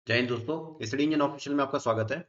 जय हिंद दोस्तों, study engine official में आपका स्वागत है।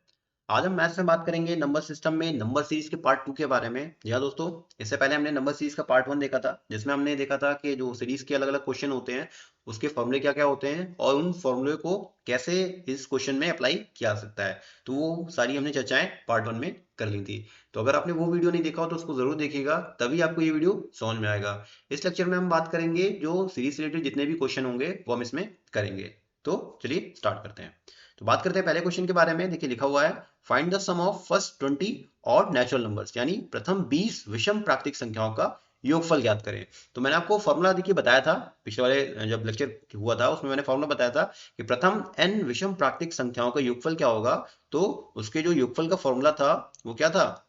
आज हम मैथ्स में बात करेंगे नंबर सिस्टम में नंबर सीरीज के पार्ट 2 के बारे में। जी हाँ दोस्तों, इससे पहले हमने नंबर सीरीज का पार्ट 1 देखा था, जिसमें हमने देखा था कि जो सीरीज के अलग अलग क्वेश्चन होते हैं उसके फॉर्मूले क्या क्या होते हैं और उन फॉर्मूले को कैसे इस क्वेश्चन में अप्लाई किया जा सकता है। तो वो सारी हमने चर्चाएं पार्ट 1 में कर ली थी। तो अगर आपने वो वीडियो नहीं देखा हो तो उसको जरूर देखिएगा, तभी आपको ये वीडियो समझ में आएगा। इस लेक्चर में हम बात करेंगे जो सीरीज से रिलेटेड जितने भी क्वेश्चन होंगे वो हम इसमें करेंगे। तो चलिए स्टार्ट करते हैं। तो बात करते हैं पहले क्वेश्चन के बारे में। देखिए लिखा हुआ है, find the sum of first 20 odd natural numbers, यानी प्रथम 20 विषम प्राकृतिक संख्याओं का योगफल ज्ञात करें। तो मैंने आपको फॉर्मूला देखिए बताया था, पिछले वाले जब लेक्चर हुआ था उसमें मैंने फॉर्मूला बताया था कि प्रथम n विषम प्राकृतिक संख्याओं का योगफल क्या होगा। तो उसके जो योगफल का फॉर्मूला था वो क्या था,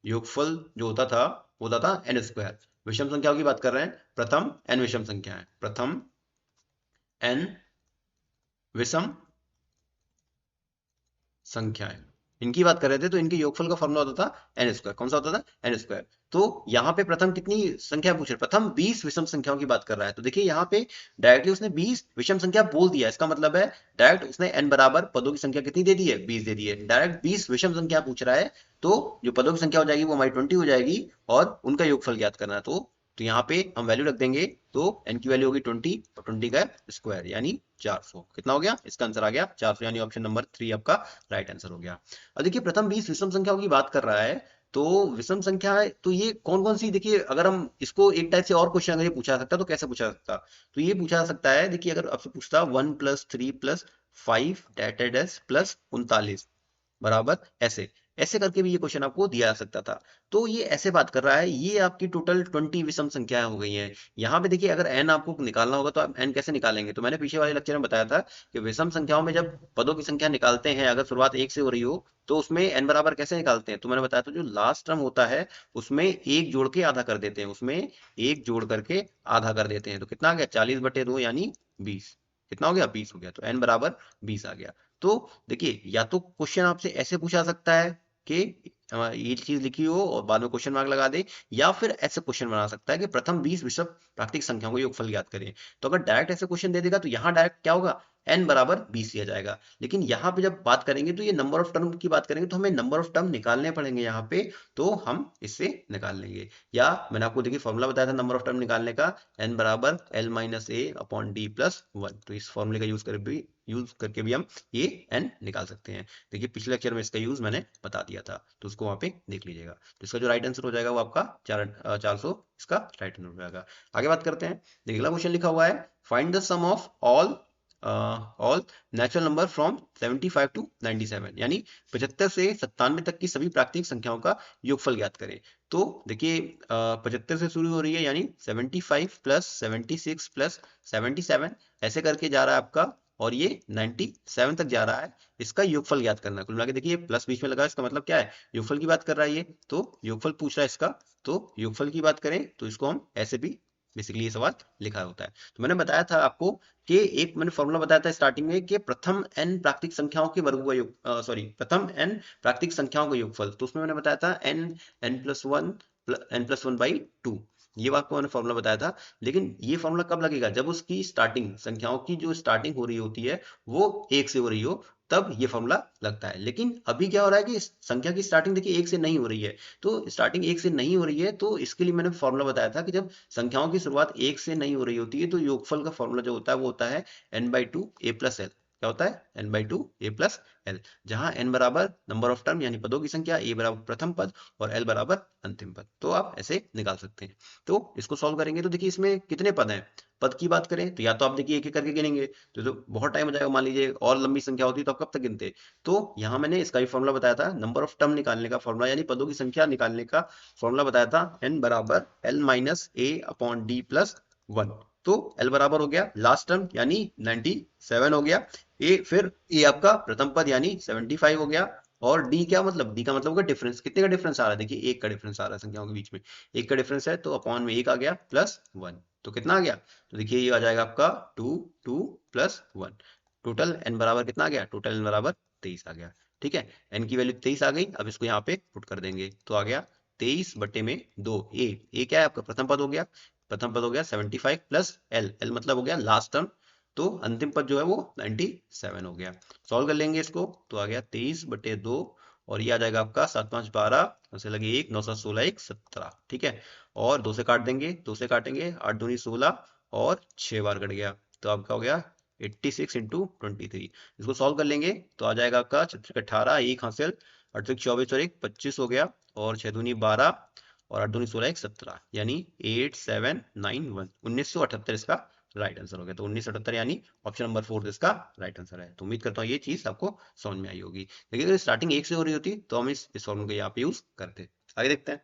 योगफल जो होता था वो होता था एन स्क्वायर। विषम संख्याओं की बात कर रहे हैं, प्रथम n विषम संख्या है, प्रथम n विषम संख्याएं, इनकी बात कर रहे थे। तो इनके योगफल का फॉर्मूला होता था एन स्क्वायर। कौन सा होता था, एन स्क्वायर। तो यहाँ पे प्रथम कितनी संख्या पूछ रहे, प्रथम 20 विषम संख्याओं की बात कर रहा है। तो देखिए यहाँ पे डायरेक्टली उसने 20 विषम संख्या बोल दिया, इसका मतलब है डायरेक्ट उसने एन बराबर पदों की संख्या कितनी दे दी है, 20 दे दी है। डायरेक्ट 20 विषम संख्या पूछ रहा है, तो जो पदों की संख्या हो जाएगी वो हमारी 20 हो जाएगी और उनका योगफल ज्ञात करना है। तो यहाँ पे हम वैल्यू रख देंगे, तो एन की वैल्यू होगी 20 और 20 का स्क्वायर यानी 400। कितना हो गया, इसका आंसर आ गया 400, यानी ऑप्शन नंबर 3 आपका राइट आंसर हो गया। अब देखिए प्रथम 20 विषम संख्याओं की बात कर रहा है, तो विषम संख्या है तो ये कौन कौन सी, देखिए अगर हम इसको एक टाइप से और क्वेश्चन अगर ये पूछा जा सकता तो कैसे पूछा जा सकता। तो ये पूछा जा सकता है, देखिए अगर आपसे पूछता 1+3+5 बराबर ऐसे ऐसे करके भी ये क्वेश्चन आपको दिया जा सकता था। तो ये ऐसे बात कर रहा है, ये आपकी टोटल 20 विषम संख्याएं हो गई हैं। यहाँ पे देखिए अगर n आपको निकालना होगा तो आप n कैसे निकालेंगे, तो मैंने पीछे वाले लेक्चर में बताया था कि विषम संख्याओं में जब पदों की संख्या निकालते हैं, अगर शुरुआत एक से हो रही हो तो उसमें n बराबर कैसे निकालते हैं। तो मैंने बताया था जो लास्ट टर्म होता है उसमें एक जोड़ के आधा कर देते हैं, उसमें एक जोड़ करके आधा कर देते हैं। तो कितना आ गया, 40/2 यानी 20। कितना हो गया, 20 हो गया। तो n बराबर 20 आ गया। तो देखिए या तो क्वेश्चन आपसे ऐसे पूछा सकता है कि ये चीज लिखी हो और बाद में क्वेश्चन मार्क लगा दे, या फिर ऐसे क्वेश्चन बना सकता है कि प्रथम 20 विषम प्राकृतिक संख्याओं को योगफल ज्ञात करें। तो अगर डायरेक्ट ऐसे क्वेश्चन दे देगा तो यहाँ डायरेक्ट क्या होगा, n बराबर 20 लिया जाएगा। लेकिन यहाँ पे जब बात करेंगे तो ये नंबर ऑफ टर्म की बात करेंगे तो हमें नंबर ऑफ टर्म निकालने पड़ेंगे यहाँ पे, तो हम इससे निकाल लेंगे। या मैंने आपको देखिए फॉर्मूला बताया था नंबर ऑफ टर्म निकालने का, n बराबर l-a/d+1। तो इस फॉर्मूले का यूज करके भी हम ये n निकाल सकते हैं। देखिए पिछले लेक्चर में इसका यूज मैंने बता दिया था, तो उसको वहां पे देख लीजिएगा। तो इसका जो राइट आंसर हो जाएगा वो आपका 400 इसका राइट आंसर हो जाएगा। आगे बात करते हैं। देखिए अगला क्वेश्चन लिखा हुआ है, find the sum of all natural number from 75 to 97, यानी 75 से 97 तक की सभी प्राकृतिक संख्याओं का योगफल ज्ञात करें। तो देखिए 75 से शुरू हो रही है, यानी 75 प्लस 76 प्लस 77 ऐसे करके जा रहा है आपका, और ये 97 तक जा रहा है। इसका योगफल ज्ञात करना है। कुल मिला के देखिए प्लस बीच में लगा, इसका मतलब क्या है, योगफल की बात कर रहा है ये, तो योगफल पूछ रहा है इसका। तो योगफल की बात करें तो इसको हम ऐसे भी बेसिकली ये सवाल लिखा होता है। तो मैंने बताया था आपको कि एक मैंने फॉर्मूला बताया था स्टार्टिंग में कि प्रथम n प्राकृतिक संख्याओं के वर्गों का योग, सॉरी प्रथम n प्राकृतिक संख्याओं का योगफल। तो उसमें मैंने बताया था n n+1 ये आपको मैंने फॉर्मूला बताया था। लेकिन ये फॉर्मूला कब लगेगा, जब उसकी स्टार्टिंग संख्याओं की जो स्टार्टिंग हो रही होती है वो एक से हो रही हो, तब ये फॉर्मूला लगता है। लेकिन अभी क्या हो रहा है कि संख्या की स्टार्टिंग देखिए एक से नहीं हो रही है। तो स्टार्टिंग एक से नहीं हो रही है, तो इसके लिए मैंने फॉर्मूला बताया था कि जब संख्याओं की शुरुआत एक से नहीं हो रही होती है तो योगफल का फॉर्मूला जो होता है वो होता है n/2 a+l। क्या होता है, n/2 a+l, जहां n बराबर नंबर ऑफ टर्म यानी पदों की संख्या, a बराबर प्रथम पद और l बराबर अंतिम पद। तो आप ऐसे निकाल सकते हैं। तो इसको सॉल्व करेंगे तो देखिए इसमें कितने पद हैं। पद की बात करें तो या तो आप देखिए एक एक करके गिनेंगे तो बहुत टाइम हो जाएगा, मान लीजिए और लंबी संख्या होती तो आप कब तक गिनते। तो यहाँ मैंने इसका भी फॉर्मूला बताया था, नंबर ऑफ टर्म निकालने का फॉर्मूला यानी पदों की संख्या निकालने का फॉर्मूला बताया था, n बराबर l-a/d+1। तो l बराबर हो गया लास्ट टर्म यानी 97 हो गया, ए फिर ए आपका प्रथम पद यानी 75 हो गया, और डी क्या मतलब, डी का मतलब होगा डिफरेंस। कितने का डिफरेंस आ रहा है, देखिए एक का डिफरेंस आ रहा है संख्याओं के बीच में, एक का डिफरेंस है तो अपॉन में एक आ गया +1। तो कितना आ गया, तो देखिए ये आ जाएगा आपका 2 2 +1। टोटल n बराबर कितना आ गया, टोटल n बराबर 23 आ गया। ठीक है, n की वैल्यू 23 आ गई। अब इसको यहाँ पे पुट कर देंगे तो आ गया 23/2। ए क्या है आपका, प्रथम पद हो गया, प्रथम पद हो गया 75 प्लस l, l मतलब हो गया लास्ट टर्म। तो अंतिम पद जो है वो 97 हो गया। सॉल्व कर लेंगे इसको तो आ गया 23/2 और ये आ जाएगा आपका 7 5 12 से लगे 1 9 7 16 1 17। ठीक है, और 2 से काट देंगे, 2 से काटेंगे 8 दूनी 16 और 6 बार कट गया तो आपका हो गया 86 इंटू 23। इसको सॉल्व कर लेंगे तो आ जाएगा आपका 36 18 1 हासिल 8 24 और 1 25 हो गया और 6 दूनी 12 और 8 दूनी 16 1 17 यानी 8791 1978 इसका राइट आंसर हो गया। तो 1978 यानी ऑप्शन नंबर 4 इसका राइट आंसर है। तो उम्मीद करता हूँ ये चीज आपको समझ में आई होगी। देखिए अगर स्टार्टिंग 1 से हो रही होती तो हम इस फॉर्मूले को यहाँ पे यूज करते। आगे देखते हैं।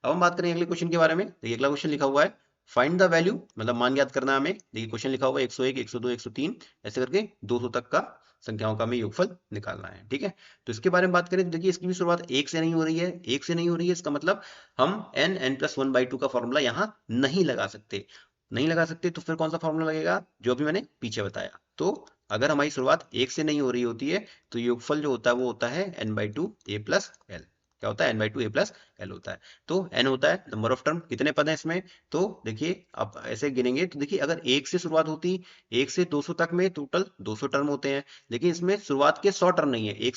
अब हम बात करें अगले क्वेश्चन के बारे में। देखिए अगला क्वेश्चन लिखा हुआ है फाइंड द वैल्यू, मतलब मान ज्ञात करना है हमें। देखिए क्वेश्चन लिखा हुआ है 101 102 103 ऐसे करके 200 तक का संख्याओं का हमें योगफल निकालना है। ठीक है, तो इसके बारे में बात करें तो देखिए इसकी भी शुरुआत 1 से नहीं हो रही है। 1 से नहीं हो रही है इसका मतलब हम n+1/2 का फॉर्मूला यहाँ नहीं लगा सकते। नहीं लगा सकते तो फिर कौन सा फॉर्मूला लगेगा, जो अभी मैंने पीछे बताया। तो अगर हमारी शुरुआत 1 से नहीं हो रही होती है तो योगफल जो होता है वो होता है n/2 a प्लस l। क्या होता है, n/2 a प्लस l होता है। तो n होता है नंबर ऑफ टर्म, कितने पद हैं इसमें। तो देखिए आप ऐसे गिनेंगे तो देखिए अगर 1 से शुरुआत होती, 1 से 200 तक में टोटल 200 टर्म होते हैं, लेकिन इसमें शुरुआत के 100 टर्म नहीं है। 1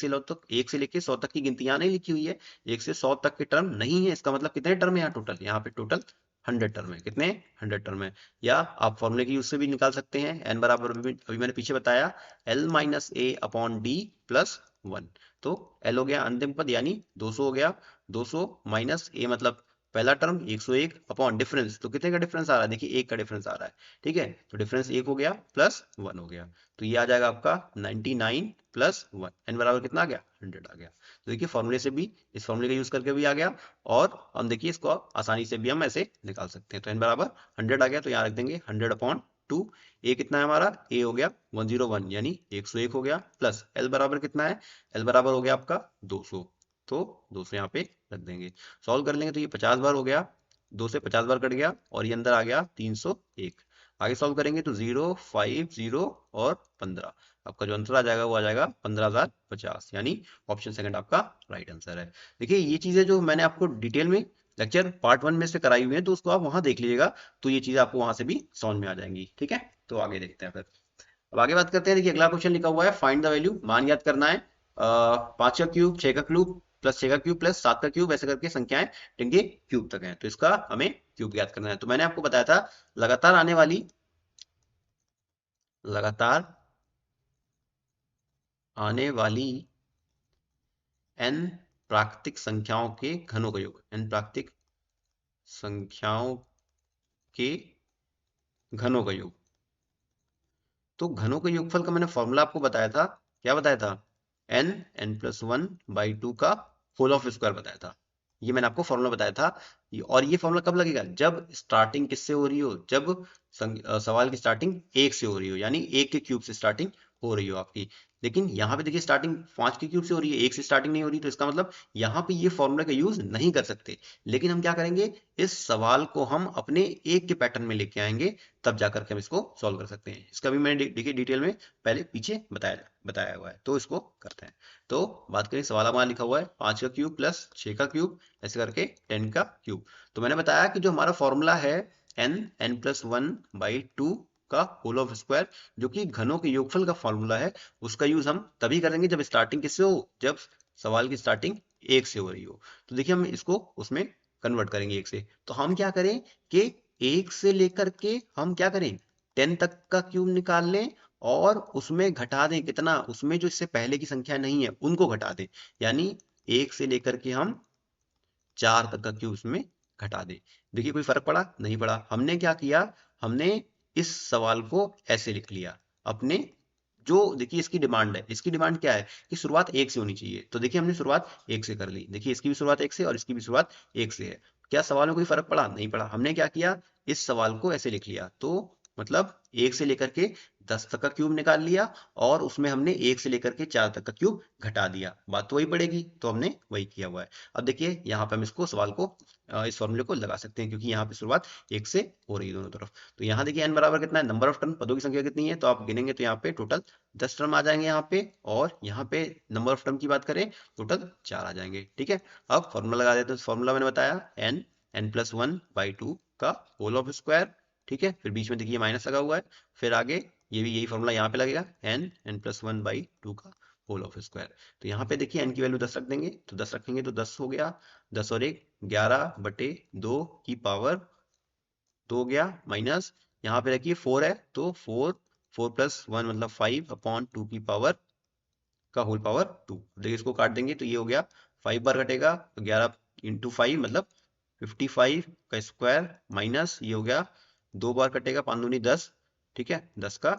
से लेके 100 तक की गिनती यहाँ नहीं लिखी हुई है, 1 से 100 तक के टर्म नहीं है। इसका मतलब कितने टर्म है यहाँ टोटल, यहाँ पे टोटल 100 टर्म है। कितने, 100 टर्म है। या आप फॉर्मूले की यूज से भी निकाल सकते हैं, n बराबर अभी मैंने पीछे बताया l-a/d+1। तो l हो गया अंतिम पद यानी 200 हो गया, 200 माइनस a मतलब पहला टर्म 101 अपॉन डिफरेंस, तो कितने का डिफरेंस आ रहा है, देखिए 1 का डिफरेंस आ रहा है। ठीक है, तो डिफरेंस 1 हो गया प्लस 1 हो गया, तो ये आ जाएगा आपका 99 प्लस 1। n बराबर कितना आ गया, 100 आ गया। तो देखिए फॉर्मूले से भी, इस फॉर्मूले का यूज करके भी आ गया और हम देखिए इसको आसानी से भी हम ऐसे निकाल सकते हैं। तो n बराबर 100 आ गया तो यहाँ रख देंगे 100/2। a कितना है हमारा, a हो गया 101 यानी 101 हो गया, प्लस l बराबर कितना है, l बराबर हो गया आपका 200। तो 200 यहाँ पे रख देंगे। सॉल्व कर लेंगे तो ये 50 बार हो गया, 2 से 50 बार कट गया और ये अंदर आ गया 301। आगे सॉल्व करेंगे तो 0 5 0 और 15, आपका जो आंसर आ जाएगा वो आ जाएगा 15,050 यानी ऑप्शन सेकंड आपका राइट आंसर है। देखिए ये चीजें जो मैंने आपको डिटेल में लेक्चर पार्ट 1 में से कराई हुई है तो उसको आप वहां देख लीजिएगा, तो ये चीजें आपको वहां से भी समझ में आ जाएंगी। ठीक है, तो आगे देखते हैं फिर। अब आगे बात करते हैं। देखिए अगला क्वेश्चन लिखा हुआ है फाइंड द वैल्यू, मान याद करना है। 5 का क्यूब, 6 का क्यूब प्लस 6 का क्यूब प्लस 7 का क्यूब ऐसे करके संख्याएं जिनके क्यूब तक हैं, तो इसका हमें क्यूब याद करना है। तो मैंने आपको बताया था लगातार आने वाली n प्राकृतिक संख्याओं के घनों का योग, n प्राकृतिक संख्याओं के घनों का योग। तो घनों के योगफल का मैंने फॉर्मूला आपको बताया था, क्या बताया था, n+1/2 का होल ऑफ स्क्वायर बताया था। ये मैंने आपको फॉर्मूला बताया था। और ये फॉर्मूला कब लगेगा, जब स्टार्टिंग किससे हो रही हो, जब सवाल की स्टार्टिंग 1 से हो रही हो, यानी 1 के क्यूब से स्टार्टिंग हो रही हो आपकी। लेकिन यहाँ पे देखिए स्टार्टिंग 5 के क्यूब से हो रही है, 1 से स्टार्टिंग नहीं हो रही, तो इसका मतलब यहाँ पे ये फॉर्मूला का यूज नहीं कर सकते। लेकिन हम क्या करेंगे, इस सवाल को हम अपने एक के पैटर्न में लेके आएंगे, तब जाकर के हम इसको सॉल्व कर सकते हैं। इसका भी मैंने देखिए डिटेल में पहले पीछे बताया हुआ है, तो इसको करते हैं। तो बात करें, सवाल हमारा लिखा हुआ है 5 का क्यूब प्लस 6 का क्यूब ऐसे करके 10 का क्यूब। तो मैंने बताया कि जो हमारा फॉर्मूला है n+1/2 का होल ऑफ स्क्वायर, जो कि घनों के योगफल का फॉर्मूला है, उसका यूज हम तभी करेंगे जब स्टार्टिंग किससे हो, जब सवाल की स्टार्टिंग 1 से हो रही हो। तो देखिए हम इसको उसमें कन्वर्ट करेंगे 1 से। तो हम क्या करें कि 1 से लेकर के हम क्या करें, 10 तक का क्यूब निकाल लें और उसमें घटा दें कितना, उसमें जो इससे पहले की संख्या नहीं है उनको घटा दें, यानी 1 से लेकर के हम 4 तक का क्यूब उसमें घटा दें। देखिए कोई फर्क पड़ा, नहीं पड़ा। हमने क्या किया, हमने इस सवाल को ऐसे लिख लिया अपने, जो देखिए इसकी डिमांड है, इसकी डिमांड क्या है कि शुरुआत 1 से होनी चाहिए। तो देखिए हमने शुरुआत 1 से कर ली, देखिए इसकी भी शुरुआत 1 से और इसकी भी शुरुआत 1 से है। क्या सवाल में कोई फर्क पड़ा, नहीं पड़ा। हमने क्या किया, इस सवाल को ऐसे लिख लिया, तो मतलब 1 से लेकर के 10 तक का क्यूब निकाल लिया और उसमें हमने 1 से लेकर के 4 तक का क्यूब घटा दिया, बात तो वही पड़ेगी, तो हमने वही किया हुआ है। अब देखिए यहाँ पे हम इसको सवाल को इस फॉर्मूले को लगा सकते हैं, क्योंकि यहाँ पे शुरुआत 1 से हो रही है दोनों तरफ। तो यहाँ देखिए n बराबर कितना है, नंबर ऑफ टर्म, पदों की संख्या कितनी है, तो आप गिनेंगे तो यहाँ पे टोटल 10 टर्म आ जाएंगे यहाँ पे, और यहाँ पे नंबर ऑफ टर्म की बात करें टोटल 4 आ जाएंगे। ठीक है, अब फॉर्मूला लगा देते हैं। फॉर्मूला मैंने बताया n+1/2 का होल ऑफ स्क्वायर। ठीक है, फिर बीच में देखिए माइनस लगा हुआ है, फिर आगे ये भी यही फॉर्मूला यहाँ पे लगेगा, n+1/2 का होल ऑफ स्क्वायर। तो यहाँ पे देखिए n की वैल्यू 10 रख देंगे, तो 10 रखेंगे तो 10 हो गया, 10 और 1 11/2 की पावर 2 हो गया, माइनस यहाँ पे रखिए 4 है तो 4, 4+1 मतलब 5/2 की पावर का होल पावर 2। देखिए इसको काट देंगे तो ये हो गया 5 बार कटेगा तो 11 इंटू 5 मतलब 55 का स्क्वायर, माइनस ये हो गया 2 बार कटेगा 5 दूनी 10, ठीक है, 10 का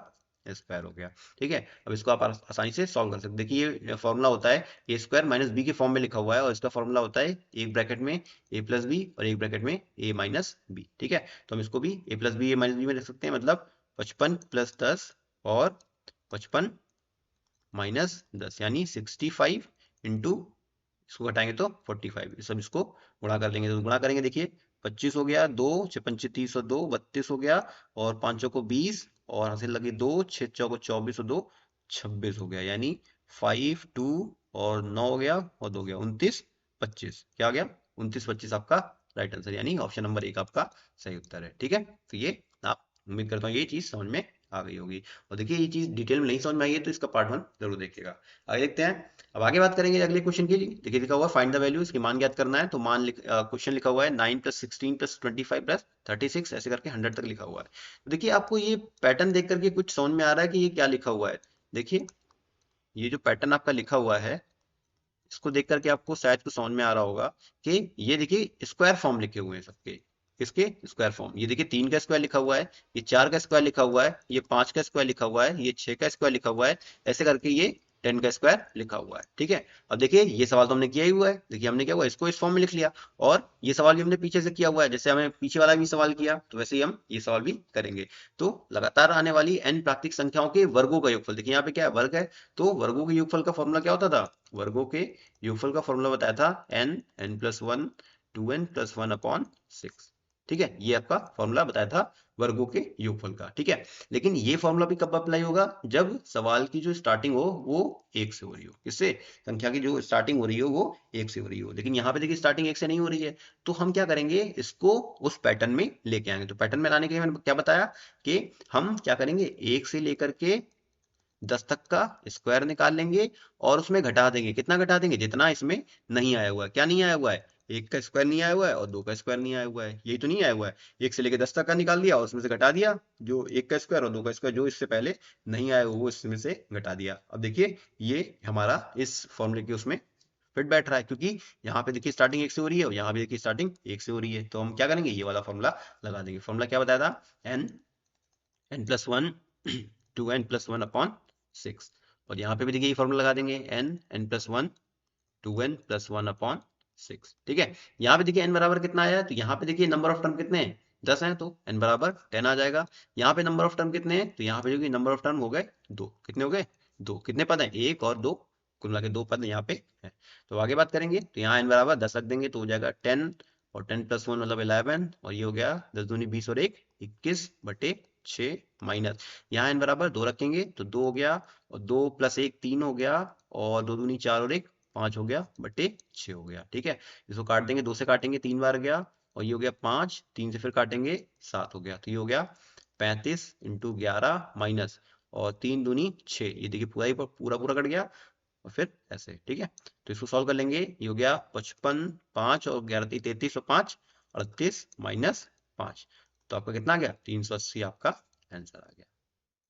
स्क्वायर हो गया। ठीक है, अब इसको आप आसानी से सॉल्व कर सकते हैं। देखिए ये फॉर्मूला होता है ए स्क्वायर माइनस बी के फॉर्म में लिखा हुआ है, और इसका फॉर्मूला होता है एक ब्रैकेट में ए प्लस बी और एक ब्रैकेट में ए माइनस बी। ठीक है, तो हम इसको भी ए प्लस बी ए माइनस बी में लिख सकते हैं, मतलब 55 + 10 और 55 -10 यानी 65 इंटू इसको घटाएंगे तो 45, सब इसको गुणा कर लेंगे तो गुणा करेंगे, देखिए 25 हो गया, 2 6 5 30 और 2 32 हो गया, और 5 को 20 और हासिल लगे 2 6 चौको 24 और 2 26 हो गया, यानी 5 2 और 9 हो गया और 2 गया 29 25, क्या आ गया 29 25 आपका राइट आंसर, यानी ऑप्शन नंबर 1 आपका सही उत्तर है। ठीक है, तो ये आप उम्मीद करता हूँ ये चीज समझ में आ गई होगी। और देखिए ये चीज डिटेल में नहीं समझ में आई है तो इसका पार्ट 1 जरूर देखिएगा। आगे देखते हैं, अब आगे बात करेंगे अगले क्वेश्चन की। देखिए लिखा हुआ फाइंड द वैल्यू, इसकी मान ज्ञात करना है, तो क्वेश्चन लिखा हुआ है 9 + 16 + 25 + 36 ऐसे करके 100 तक लिखा हुआ है। तो देखिए आपको ये पैटर्न देख करके कुछ समझ में आ रहा है कि ये क्या लिखा हुआ है। देखिए ये जो पैटर्न आपका लिखा हुआ है, इसको देख करके आपको शायद कुछ समझ में आ रहा होगा कि ये देखिए स्क्वायर फॉर्म लिखे हुए हैं सबके, किसके स्क्वायर फॉर्म। ये देखिए 3 का स्क्वायर लिखा हुआ है, ये 4 का स्क्वायर लिखा हुआ है, ये 5 का स्क्वायर लिखा हुआ है, ये 6 का स्क्वायर लिखा हुआ है, ऐसे करके ये 10 का स्क्वायर लिखा हुआ है। ठीक है, अब देखिए ये सवाल तो हमने किया ही हुआ है, देखिए हमने क्या हुआ इसको इस फॉर्म में लिख लिया, और ये सवाल भी हमने पीछे से किया हुआ है, जैसे हमें पीछे वाला भी सवाल किया तो वैसे ही हम ये सवाल भी करेंगे। तो लगातार आने वाली n प्राकृतिक संख्याओं के वर्गों का योगफल, देखिए यहाँ पे क्या है वर्ग है, तो वर्गों के योगफल का फॉर्मूला क्या होता था, वर्गों के योगफल का फॉर्मूला बताया था n+1 2n+1/6। ठीक है, ये आपका फॉर्मूला बताया था वर्गों के योगफल का। ठीक है, लेकिन ये फॉर्मूला भी कब अप्लाई होगा, जब सवाल की जो स्टार्टिंग हो वो 1 से हो रही हो, किससे, संख्या की जो स्टार्टिंग हो रही हो वो 1 से हो रही हो। लेकिन यहाँ पे देखिए स्टार्टिंग 1 से नहीं हो रही है, तो हम क्या करेंगे, इसको उस पैटर्न में लेके आएंगे। तो पैटर्न में लाने के लिए मैंने क्या बताया कि हम क्या करेंगे, 1 से लेकर के 10 तक का स्क्वायर निकाल लेंगे और उसमें घटा देंगे, कितना घटा देंगे, जितना इसमें नहीं आया हुआ है। क्या नहीं आया हुआ है, 1 का स्क्वायर नहीं आया हुआ है और 2 का स्क्वायर नहीं आया हुआ है, यही तो नहीं आया हुआ है। 1 से लेके 10 तक का निकाल दिया और उसमें से घटा दिया, जो 1 का स्क्वायर और 2 का स्क्वायर जो इससे पहले नहीं आया वो इसमें से घटा दिया। अब देखिए ये हमारा इस फॉर्मूले के उसमें फिट बैठ रहा है, क्योंकि यहाँ पे देखिए स्टार्टिंग 1 से हो रही है और यहाँ पे देखिए स्टार्टिंग 1 से हो रही है, तो हम क्या करेंगे, ये वाला फॉर्मूला लगा देंगे। फॉर्मूला क्या बताया था, n+1 2n+1/6, और यहाँ पे भी देखिए ये फॉर्मूला लगा देंगे n+1 2n+1/6। ठीक है, यहाँ पे देखिए n बराबर कितना आया है, तो यहाँ पे देखिए नंबर ऑफ टर्म कितने हैं, 10 हैं, तो n बराबर 10 आ जाएगा। यहाँ पे नंबर ऑफ टर्म कितने हैं, तो यहाँ पे जो कि नंबर ऑफ टर्म हो गए 2, कितने हो गए 2, कितने पद हैं 1 और 2, कुल मिला के 2 पद यहाँ पे है। तो आगे बात करेंगे, तो यहाँ n बराबर 10 रख देंगे तो हो जाएगा 10, और 10+1 मतलब 11, और ये हो गया 10 दूनी 20 और 1 21/6, माइनस यहाँ n बराबर 2 रखेंगे तो 2 हो गया, और 2 + 1 3 हो गया, और 2 दूनी 4 और 1 5 हो गया बटे 6 हो गया। ठीक है, इसको काट देंगे, 2 से काटेंगे 3 बार गया, और ये हो गया 5, 3 से फिर काटेंगे 7 हो गया, तो ये हो गया 35 × 11 माइनस, और 3 दूनी 6, ये देखिए पूरा ही पूरा पूरा कट गया, और फिर ऐसे। ठीक है, तो इसको सॉल्व कर लेंगे, ये हो गया 55, 5 और 11 33 और 5 38 माइनस 5, तो आपका कितना आ गया 380 आपका आंसर आ गया।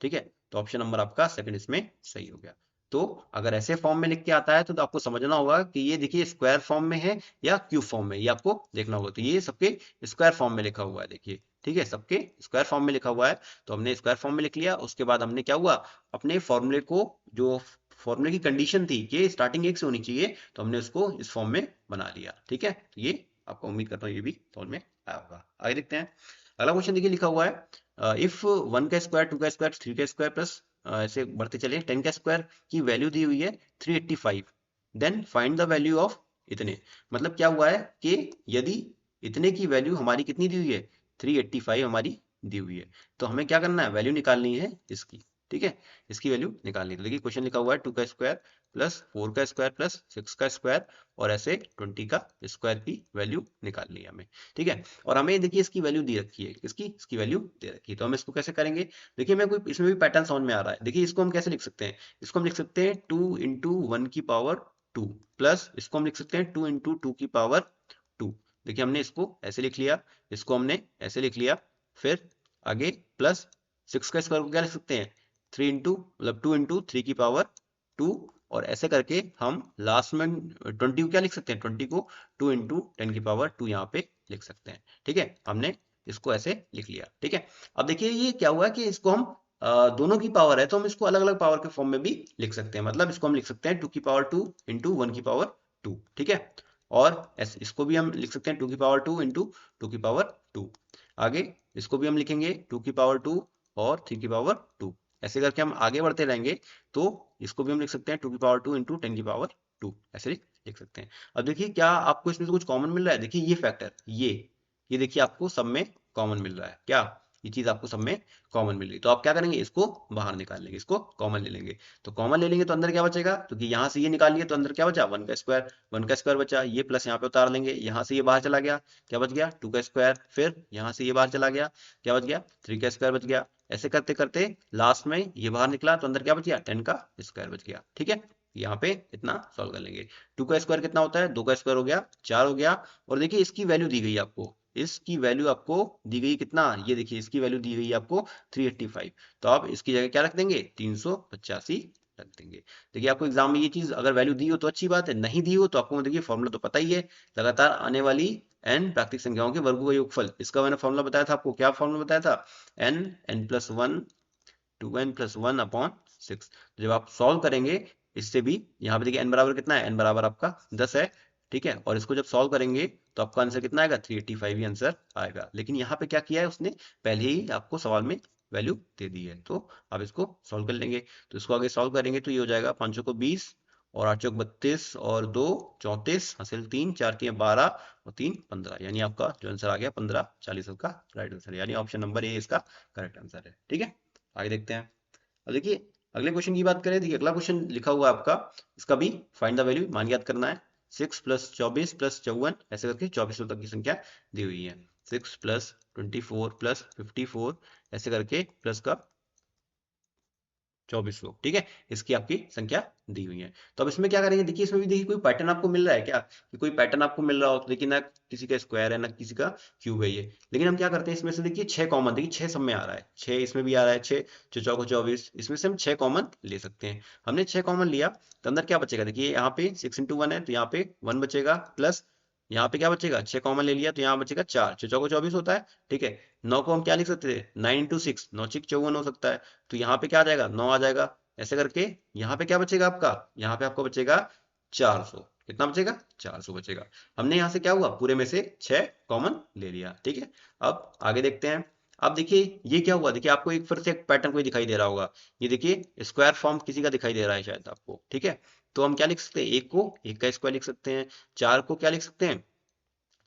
ठीक है, तो ऑप्शन नंबर आपका सेकंड इसमें सही हो गया। तो अगर ऐसे फॉर्म में लिख के आता है तो आपको समझना होगा कि ये देखिए स्क्वायर फॉर्म में है या क्यूब फॉर्म में, ये आपको देखना होगा। तो ये सबके स्क्वायर फॉर्म में लिखा हुआ है, देखिए ठीक है, सबके स्क्वायर फॉर्म में लिखा हुआ है, तो हमने स्क्वायर फॉर्म में लिख लिया। उसके बाद हमने क्या हुआ, अपने फॉर्मूले को, जो फॉर्मूले की कंडीशन थी कि स्टार्टिंग 1 से होनी चाहिए, तो हमने उसको इस फॉर्म में बना लिया। ठीक है, तो ये आपको उम्मीद करता हूँ ये भी समझ में आया होगा। आगे देखते हैं, अगला क्वेश्चन देखिए लिखा हुआ है इफ 1 का स्क्वायर 2 का स्क्वायर 3 का स्क्वायर प्लस ऐसे बढ़ते चले 10 का स्क्वायर की वैल्यू दी हुई है 385, then find the value of इतने। मतलब क्या हुआ है कि यदि इतने की वैल्यू हमारी कितनी दी हुई है 385 हमारी दी हुई है, तो हमें क्या करना है, वैल्यू निकालनी है इसकी। ठीक है, इसकी वैल्यू निकालनी है। तो देखिए क्वेश्चन लिखा हुआ है 2 का स्क्वायर प्लस 4 का स्क्वायर प्लस 6 का स्क्वायर और ऐसे 20 का स्क्वायर की वैल्यू निकालनी है हमें। ठीक है, और हमें देखिए इसकी वैल्यू दी रखी है, इसकी वैल्यू दे रखी है, तो हम इसको कैसे करेंगे? देखिए मैं कोई इसमें भी पैटर्न समझ में आ रहा है। देखिए इसको हम कैसे लिख सकते हैं? इसको हम लिख सकते हैं 2 इंटू 1 की पावर 2 प्लस इसको हम लिख सकते हैं 2 इंटू 2 की पावर 2। देखिए हमने इसको ऐसे लिख लिया, इसको हमने ऐसे लिख लिया, फिर आगे प्लस 6 का स्क्वायर को क्या लिख सकते हैं? 3 इंटू मतलब 2 इंटू 3 की पावर 2 और ऐसे करके हम लास्ट में 20 को क्या लिख सकते हैं? 20 को 2 इंटू 10 की पावर 2 यहाँ पे लिख सकते हैं। ठीक है, हमने इसको ऐसे लिख लिया। ठीक है, अब देखिए ये क्या हुआ कि इसको हम दोनों की पावर है तो हम इसको अलग अलग पावर के फॉर्म में भी लिख सकते हैं। मतलब इसको हम लिख सकते हैं 2 की पावर 2 इंटू 1 की पावर 2। ठीक है, और इसको भी हम लिख सकते हैं 2 की पावर 2 इंटू 2 की पावर 2। आगे इसको भी हम लिखेंगे 2 की पावर 2 और 3 की पावर 2। ऐसे करके हम आगे बढ़ते रहेंगे तो इसको भी हम लिख सकते हैं 2 की पावर 2 इंटू 10 की पावर 2। ऐसे लिख सकते हैं। अब देखिए क्या आपको इसमें से कुछ कॉमन मिल रहा है? देखिए ये फैक्टर ये देखिए आपको सब में कॉमन मिल रहा है। क्या ये चीज आपको सब में कॉमन मिल रही? तो आप क्या करेंगे? इसको बाहर निकाल लेंगे, इसको कॉमन ले लेंगे। तो कॉमन ले लेंगे तो अंदर क्या बचेगा? क्योंकि यहाँ से ये निकाल लिया तो अंदर क्या बचा? 1 का स्क्वायर बचा। ये प्लस यहाँ पे उतार लेंगे, यहाँ से ये बाहर चला गया, क्या बच गया? 2 का स्क्वायर। फिर यहाँ से ये बाहर चला गया, क्या बच गया? 3 का स्क्वायर बच गया। ऐसे करते करते लास्ट में ये बाहर निकला तो अंदर क्या बच गया? 10 का स्क्वायर बच गया। ठीक है, यहाँ पे इतना सॉल्व कर लेंगे। 2 का स्क्वायर कितना होता है? 2 का स्क्वायर हो गया 4 हो गया। और देखिए इसकी वैल्यू दी गई आपको, इसकी वैल्यू आपको दी गई कितना? ये देखिए इसकी वैल्यू दी गई आपको 385। तो आप इसकी जगह क्या रख देंगे? 385 रख देंगे। देखिए आपको एग्जाम में ये चीज अगर वैल्यू दी हो तो अच्छी बात है, नहीं दी हो तो आपको देखिए फॉर्मूला तो पता ही है, लगातार आने वाली n प्राकृतिक संख्याओं के वर्गों का योगफल। इसका मैंने फॉर्मूला बताया था आपको। क्या फॉर्मूला बताया था? n plus 1 2n plus 1 upon 6। जब आप सॉल्व करेंगे इससे भी, यहाँ पे देखिए n बराबर कितना है? n बराबर आपका 10 है। ठीक है, और इसको जब सॉल्व करेंगे तो आपका आंसर कितना आएगा? 385 ही आंसर आएगा। लेकिन यहाँ पे क्या किया है उसने? पहले ही आपको सवाल में वैल्यू दे दी है, तो आप इसको सॉल्व कर लेंगे। तो इसको आगे सॉल्व करेंगे तो ये हो जाएगा 5 को 20 और 8 चौक 32 और 2 34 हासिल 3 4 3 12 और 3 15, यानी आपका जो आंसर आ गया 15 40 का राइट आंसर, यानी ऑप्शन नंबर ए इसका करेक्ट आंसर है। ठीक है, आगे देखते हैं। अब देखिए अगले क्वेश्चन की बात करें। देखिए अगला क्वेश्चन लिखा हुआ है आपका, इसका भी फाइंड द वैल्यू मान ज्ञात करना है। 6 प्लस 24 प्लस 54 ऐसे करके 24 तक की संख्या दी हुई है। 6 प्लस 24 प्लस 54 ऐसे करके प्लस का 24 लोग। ठीक है, इसकी आपकी संख्या दी हुई है। तो अब इसमें क्या करेंगे? देखिए इसमें भी देखिए कोई पैटर्न आपको मिल रहा है क्या? कि कोई पैटर्न आपको मिल रहा हो तो देखिए ना किसी का स्क्वायर है ना किसी का क्यूब है ये। लेकिन हम क्या करते हैं इसमें से देखिए 6 कॉमन, देखिए 6 सब में आ रहा है, 6 इसमें भी आ रहा है, 6 6 चौको 24, इसमें से हम 6 कॉमन ले सकते हैं। हमने 6 कॉमन लिया तो अंदर क्या बचेगा? देखिए यहाँ पे 6 इंटू 1 है तो यहाँ पे 1 बचेगा, प्लस यहाँ पे क्या बचेगा? 6 कॉमन ले लिया तो यहाँ बचेगा 4, 6 चौको 24 होता है। ठीक है, 9 को हम क्या लिख सकते थे? 9 इंटू 6, 9 6 54 हो सकता है। तो यहाँ पे क्या आ जाएगा? 9 आ जाएगा। ऐसे करके यहाँ पे क्या बचेगा आपका? यहाँ पे आपको बचेगा 400। कितना बचेगा? 400 बचेगा। हमने यहाँ से क्या हुआ? पूरे में से 6 कॉमन ले लिया। ठीक है, अब आगे देखते हैं। अब देखिए ये क्या हुआ? देखिए आपको एक फिर से एक पैटर्न कोई दिखाई दे रहा होगा। ये देखिए स्क्वायर फॉर्म किसी का दिखाई दे रहा है शायद आपको। ठीक है, तो हम क्या लिख सकते हैं? एक को 1 का स्क्वायर लिख सकते हैं, 4 को क्या लिख सकते हैं?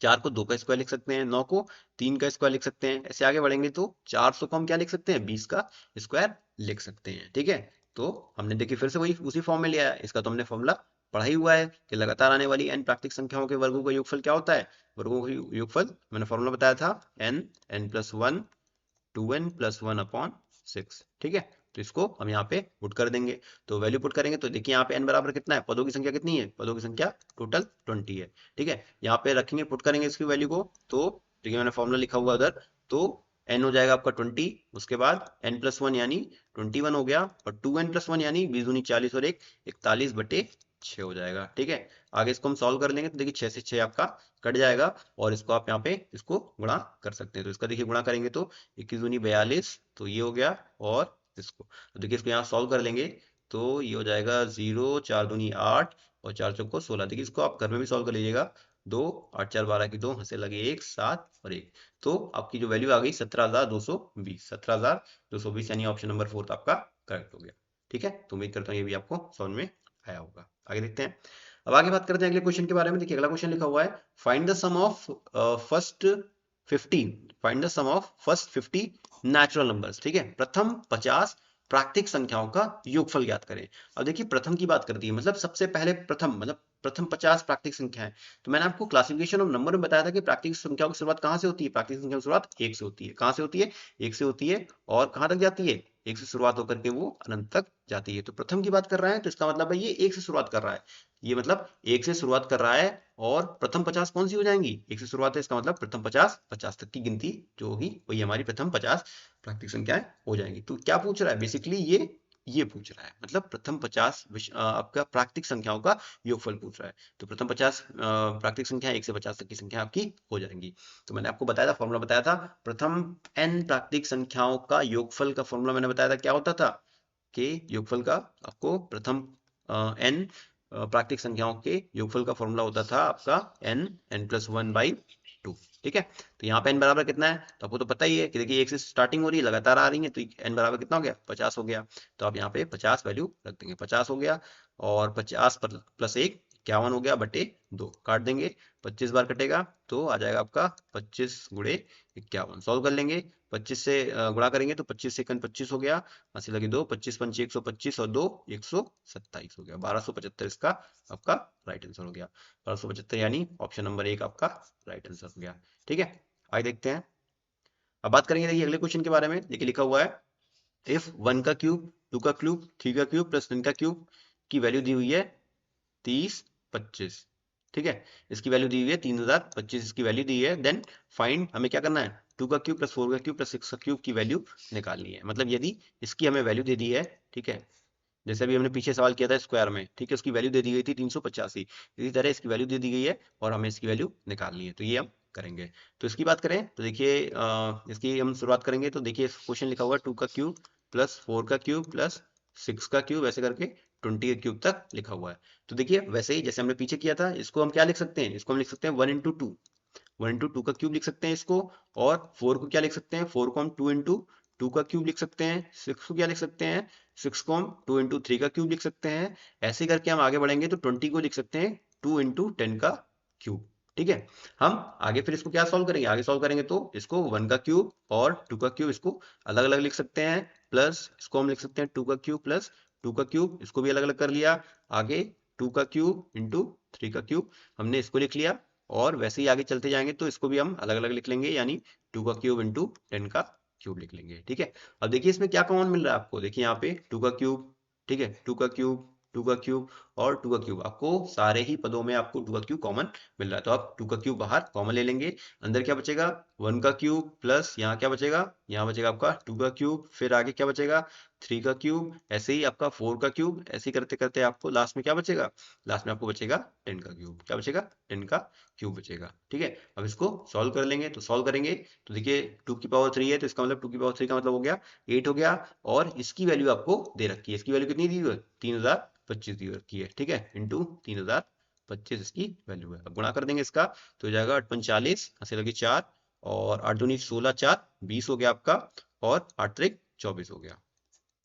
4 को 2 का स्क्वायर लिख सकते हैं, 9 को 3 का स्क्वायर लिख सकते हैं। ऐसे आगे बढ़ेंगे तो 400 को हम क्या लिख सकते हैं? 20 का स्क्वायर लिख सकते हैं। ठीक है, तो हमने देखिए फिर से वही उसी फॉर्म में लिया है। इसका तो हमने फॉर्मूला पढ़ा ही हुआ है कि लगातार आने वाली n प्राकृतिक संख्याओं के वर्गों का योगफल क्या होता है? वर्गों का योगफल मैंने फॉर्मूला बताया था n plus 1 2n plus 1 upon 6। ठीक है, तो इसको हम यहाँ पे पुट कर देंगे। तो वैल्यू पुट करेंगे तो देखिए यहाँ पे n बराबर कितना है? पदों की संख्या कितनी है? पदों की संख्या टोटल 20 है। ठीक है, यहाँ पे रखेंगे, पुट करेंगे इसकी वैल्यू को। तो देखिए मैंने फॉर्मूला लिखा हुआ उधर, तो n हो जाएगा आपका 20, उसके बाद n प्लस 1 यानी 21 हो गया, और 2n प्लस 1 यानी 20 दूनी 40 और 1 41/6 हो जाएगा। ठीक है, आगे इसको हम सॉल्व कर लेंगे तो देखिए 6 से 6 आपका कट जाएगा और इसको आप यहाँ पे इसको गुणा कर सकते हैं। तो इसका देखिए गुणा करेंगे तो 21 दूनी 42, तो ये हो गया। और इसको तो देखिए इसको यहाँ सॉल्व कर लेंगे तो ये हो जाएगा 0 4 दूनी 8 और 4 चौको 16। देखिए इसको आप घर में भी सॉल्व कर लीजिएगा। 2 8 4 12 की 2 हंसे लगे 1 7 और 1, तो आपकी जो वैल्यू आ गई 17,220, 17,220, यानी ऑप्शन नंबर 4 आपका करेक्ट हो गया। ठीक है, तो उम्मीद करता हूँ ये भी आपको समझ में आया होगा। आगे देखते हैं। अब आगे बात करते हैं अगले क्वेश्चन के बारे में। देखिए अगला क्वेश्चन लिखा हुआ है, find the sum of first 50, find the sum of first 50 natural numbers. ठीक है, प्रथम 50 प्राकृतिक संख्याओं का योगफल ज्ञात करें। अब देखिए प्रथम की बात करती है, मतलब सबसे पहले प्रथम, मतलब प्रथम 50 प्राकृतिक संख्याएं। तो मैंने आपको क्लासिफिकेशन ऑफ नंबर में बताया था कि प्राकृतिक संख्याओं की शुरुआत कहाँ से होती है? प्राकृतिक संख्या की शुरुआत एक से होती है। कहाँ से होती है? एक से होती है। और कहाँ तक जाती है? एक से शुरुआत होकर के वो अनंत तक जाती है। तो प्रथम की बात कर रहा है तो इसका मतलब है ये एक से शुरुआत कर रहा है। ये मतलब एक से शुरुआत कर रहा है। और प्रथम 50 कौन सी हो जाएंगी? एक से शुरुआत है, इसका मतलब प्रथम 50, 50 तक की गिनती जो होगी वही हमारी प्रथम 50 प्राकृतिक संख्याएं हो जाएंगी। तो क्या पूछ रहा है बेसिकली? ये पूछ रहा है, मतलब प्रथम 50 आपका प्राकृतिक संख्याओं का योगफल पूछ रहा है। तो प्रथम 50 प्राकृतिक संख्या 1 से 50 तक की संख्या आपकी हो जाएंगी। तो मैंने आपको बताया था, फॉर्मूला बताया था, प्रथम n प्राकृतिक संख्याओं का योगफल का फॉर्मूला मैंने बताया था क्या होता था कि योगफल का आपको प्रथम n प्राकृतिक संख्याओं के योगफल का फॉर्मूला होता था आपका n+1/2। ठीक है, तो यहाँ पे n बराबर कितना है? तो आपको तो पता ही है कि देखिए एक से स्टार्टिंग हो रही है, लगातार आ रही है, तो n बराबर कितना हो गया? 50 हो गया। तो आप यहाँ पे 50 वैल्यू रख देंगे, 50 हो गया। और 50 प्लस 1 51 हो गया, बटे 2 काट देंगे। 25 बार कटेगा तो आ जाएगा आपका 25 गुणे 51। सॉल्व कर लेंगे, 25 से गुणा करेंगे तो 25 सेकंड 25 हो गया, 80 लगी 2, 25 पंचे 125 और 2 127 हो गया। 1275 इसका आपका राइट आंसर हो गया। 1275 यानी ऑप्शन नंबर 1 आपका राइट आंसर हो गया। ठीक है, आगे देखते हैं। अब बात करेंगे देखिए अगले क्वेश्चन के बारे में। देखिए लिखा हुआ है इफ 1 का क्यूब, 2 का क्यूब, 3 का क्यूब प्लस 10 का क्यूब की वैल्यू दी हुई है 30, 25। ठीक है, इसकी वैल्यू दी हुई है 3025, इसकी वैल्यू दी है। देन फाइंड, हमें क्या करना है? 2 का क्यूब प्लस 4 का क्यूब प्लस 6 का क्यूब की वैल्यू निकालनी है। मतलब यदि इसकी हमें वैल्यू दे दी है, ठीक है, जैसे अभी हमने पीछे सवाल किया था स्क्वायर में, ठीक है, उसकी वैल्यू दे दी गई थी 385, इसी तरह इसकी वैल्यू दे दी गई है और हमें इसकी वैल्यू निकालनी है। तो ये हम करेंगे। तो इसकी बात करें तो देखिए इसकी हम शुरुआत करेंगे। तो देखिए क्वेश्चन लिखा हुआ है 2 का क्यूब प्लस 4 का क्यूब प्लस 6 का क्यूब, ऐसे करके 20 के क्यूब तक लिखा हुआ है। तो देखिए वैसे ही जैसे हमने पीछे किया था, इसको हम क्या लिख सकते हैं? इसको हम लिख सकते हैं 1 इंटू टू का क्यूब लिख सकते हैं इसको। और 4 को क्या लिख सकते हैं? 4 को हम 2 इंटू टू का क्यूब लिख सकते हैं। 6 को क्या लिख सकते हैं? 6 को हम 2 इंटू 3 का क्यूब लिख सकते हैं। ऐसे करके हम आगे बढ़ेंगे तो 20 को लिख सकते हैं 2 इंटू 10 का क्यूब। ठीक है, हम आगे फिर इसको क्या सॉल्व करेंगे? आगे सॉल्व करेंगे तो इसको 1 का क्यूब और 2 का क्यूब इसको अलग अलग लिख सकते हैं, प्लस इसको हम लिख सकते हैं 2 का क्यूब प्लस 2 का क्यूब, इसको भी अलग अलग कर लिया। आगे 2 का क्यूब इंटू 3 का क्यूब हमने इसको लिख लिया। और वैसे ही आगे चलते जाएंगे तो इसको भी हम अलग अलग लिख लेंगे, यानी 2 का क्यूब इंटू 10 का क्यूब लिख लेंगे। ठीक है, अब देखिए इसमें क्या कॉमन मिल रहा है आपको? देखिए यहाँ पे 2 का क्यूब, ठीक है, 2 का क्यूब, 2 का क्यूब और 2 का क्यूब, आपको सारे ही पदों में आपको 2 का क्यूब कॉमन मिल रहा है। तो आप 2 का क्यूब बाहर कॉमन ले लेंगे। अंदर क्या बचेगा? 1 का क्यूब प्लस यहाँ क्या बचेगा? यहाँ बचेगा आपका 2 का क्यूब, फिर आगे क्या बचेगा? 3 का क्यूब, ऐसे ही आपका 4 का क्यूब, ऐसे ही करते करते आपको लास्ट में क्या बचेगा? लास्ट में आपको बचेगा 10 का क्यूब। क्या बचेगा? 10 का क्यूब बचेगा। ठीक है, अब इसको सॉल्व कर लेंगे। तो सॉल्व करेंगे तो देखिए 2 की पावर 3 है, तो इसका मतलब 2 की पावर 3 का मतलब हो गया 8 हो गया। और इसकी वैल्यू आपको दे रखी है, इसकी वैल्यू कितनी दी हुई है? 3025 दी रखी है। ठीक है, इंटू 3025 इसकी वैल्यू है। अब गुणा कर देंगे इसका तो हो जाएगा 8 45, हंसी लगी 4 और 8 दूनी 16, 4 20 हो गया आपका, और 8 त्रिक 24 हो गया।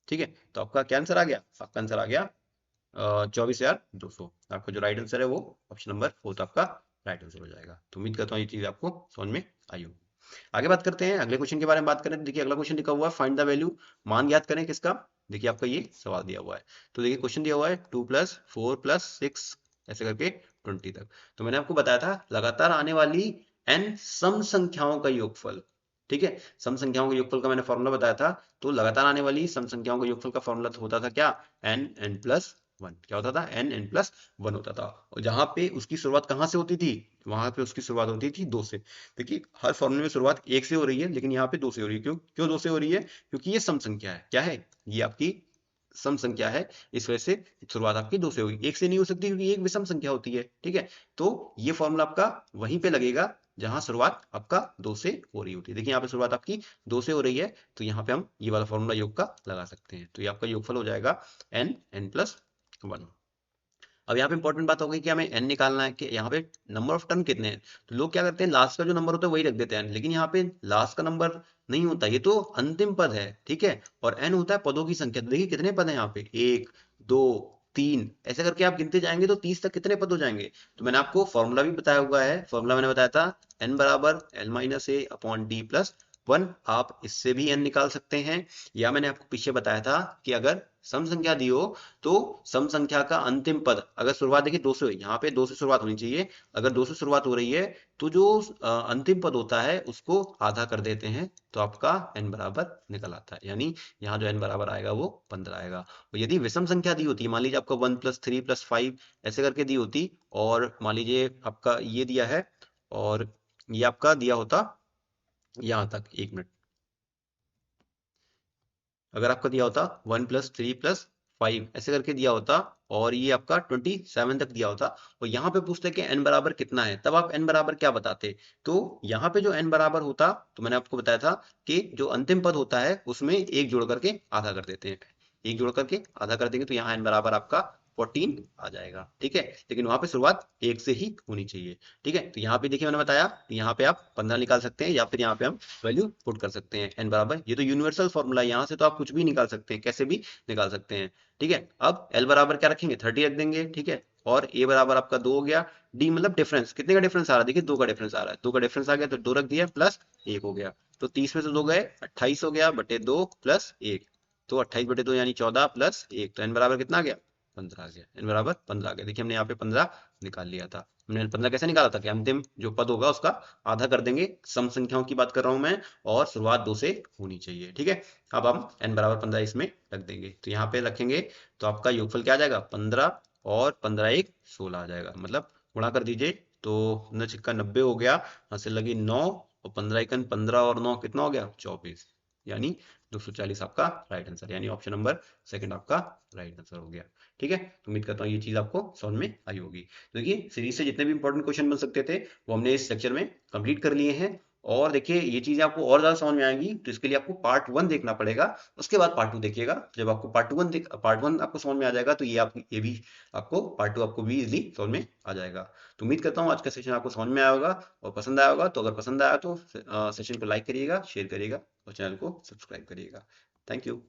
ठीक है, तो आपका क्या आंसर आ गया? आपका आंसर आ गया 24,200। आपका जो राइट आंसर है वो ऑप्शन नंबर 4 आपका राइट आंसर हो जाएगा। तो उम्मीद करता हूँ ये चीज आपको समझ में आई होगी। आगे बात करते हैं, अगले क्वेश्चन के बारे में बात करें। तो देखिए अगला क्वेश्चन लिखा हुआ है फाइंड द वैल्यू, मान ज्ञात करें किसका? देखिए आपका ये सवाल दिया हुआ है। तो देखिए क्वेश्चन दिया हुआ है 2 प्लस 4 प्लस 6 ऐसे करके 20 तक। तो मैंने आपको बताया था लगातार आने वाली n सम संख्याओं का योगफल। ठीक है, सम संख्याओं के योगफल का मैंने फॉर्मूला बताया था। तो लगातार आने वाली सम संख्याओं के योगफल का फॉर्मूला होता था क्या? n plus 1। क्या होता था? n प्लस 1 होता था। और जहां पे उसकी शुरुआत कहाँ से होती थी? वहां पे उसकी शुरुआत होती थी 2 से। देखिए हर फॉर्मूले में शुरुआत 1 से हो रही है, लेकिन यहाँ पे 2 से हो रही है। क्यों क्यों 2 से हो रही है? क्योंकि ये सम संख्या है। क्या है? ये आपकी सम संख्या है, इस वजह से शुरुआत आपकी 2 से होगी। 1 से नहीं हो सकती क्योंकि एक विषम संख्या होती है। ठीक है, तो ये फॉर्मूला आपका वहीं पे लगेगा जहां शुरुआत आपका 2 से हो रही होती है। देखिए यहाँ पे शुरुआत आपकी 2 से हो रही है, तो यहाँ पे हम ये वाला फॉर्मूला योग का लगा सकते हैं। तो ये आपका योगफल हो जाएगा n प्लस 1। अब यहाँ पे इंपॉर्टेंट बात हो गई कि हमें n निकालना है कि यहाँ पे नंबर ऑफ टर्म कितने हैं। तो लोग क्या करते हैं, लास्ट का जो नंबर होता है वही रख देते हैं, लेकिन यहाँ पे लास्ट का नंबर नहीं होता, ये तो अंतिम पद है। ठीक है, और n होता है पदों की संख्या। तो देखिए कितने पद हैं यहाँ पे, 1 2 3, ऐसे करके आप गिनते जाएंगे तो 30 तक कितने पद हो जाएंगे। तो मैंने आपको फॉर्मूला भी बताया हुआ है। फॉर्मूला मैंने बताया था n बराबर l माइनस ए अपॉन डी प्लस 1 आप इससे भी n निकाल सकते हैं, या मैंने आपको पीछे बताया था कि अगर सम संख्या दी हो तो सम संख्या का अंतिम पद, अगर शुरुआत देखिए 2 से, यहाँ पे 2 से शुरुआत होनी चाहिए, अगर 2 से शुरुआत हो रही है तो जो अंतिम पद होता है उसको आधा कर देते हैं तो आपका n बराबर निकल आता है, यानी यहाँ जो n बराबर आएगा वो 15 आएगा। और यदि विषम संख्या दी होती, मान लीजिए आपका 1 + 3 + 5 ऐसे करके दी होती, और मान लीजिए आपका ये दिया है और ये आपका दिया होता यहाँ तक, 1 मिनट, अगर आपका दिया होता 1 + 3 + 5 ऐसे करके दिया होता, और ये आपका 27 तक दिया होता, और यहाँ पे पूछते कि n बराबर कितना है, तब आप n बराबर क्या बताते? तो यहाँ पे जो n बराबर होता, तो मैंने आपको बताया था कि जो अंतिम पद होता है उसमें एक जोड़ करके आधा कर देते हैं, एक जोड़ करके आधा कर देंगे तो यहाँ n बराबर आपका 14 आ जाएगा, ठीक है। लेकिन वहां पे शुरुआत 1 से ही होनी चाहिए, ठीक है। तो यहाँ पे देखिए मैंने बताया, यहाँ पे आप 15 निकाल सकते हैं, या फिर यहाँ पे हम वैल्यू पुट कर सकते हैं n बराबर, ये तो यूनिवर्सल फॉर्मूला है, यहाँ से तो आप कुछ भी निकाल सकते हैं, कैसे भी निकाल सकते हैं, ठीक है। अब l बराबर क्या रखेंगे, 30 रख देंगे, ठीक है। और a बराबर आपका 2 हो गया, d मतलब डिफरेंस, कितने का डिफरेंस आ रहा है, देखिए 2 का डिफरेंस आ रहा है, 2 का डिफरेंस आ गया तो 2 रख दिया, प्लस 1 हो गया, तो 30 में से 2 गए, 28 हो गया बटे 2 प्लस 1, तो 28 बटे 2 यानी 14 प्लस 1, तो n बराबर कितना आ गया, 15 आ गया, n बराबर 15 आ गया। देखिए हमने यहाँ पे 15 निकाल लिया था। हमने 15 कैसे निकाला था कि अंतिम जो पद होगा उसका आधा कर देंगे, सम संख्याओं की बात कर रहा हूं मैं, और शुरुआत 2 से होनी चाहिए, ठीक है। अब हम n बराबर 15 इसमें रख देंगे, तो यहाँ पे रखेंगे तो आपका योगफल क्या आ जाएगा, 15, और 15 1 16 आ जाएगा, मतलब गुणा कर दीजिए तो 9 छिक्का 90 हो गया, यहाँ से लगी 9, और 15 एकन 15 और 9 कितना हो गया, 24, यानी 240 आपका राइट आंसर, यानी ऑप्शन नंबर सेकंड आपका राइट आंसर हो गया, ठीक है। तो उम्मीद करता हूँ ये चीज आपको समझ में आई होगी। तो देखिए सीरीज से जितने भी इंपॉर्टेंट क्वेश्चन बन सकते थे वो हमने इस लेक्चर में कंप्लीट कर लिए हैं, और देखिए ये चीजें आपको और ज्यादा समझ में आएंगी तो इसके लिए आपको पार्ट 1 देखना पड़ेगा, उसके बाद पार्ट 2 देखिएगा। जब आपको पार्ट वन आपको समझ में आ जाएगा तो ये भी आपको पार्ट 2 आपको भी इजीली समझ में आ जाएगा। तो उम्मीद करता हूँ आज का सेशन आपको समझ में आया होगा और पसंद आया होगा, तो अगर पसंद आया तो सेशन को लाइक करिएगा, शेयर करिएगा और चैनल को सब्सक्राइब करिएगा। Thank you.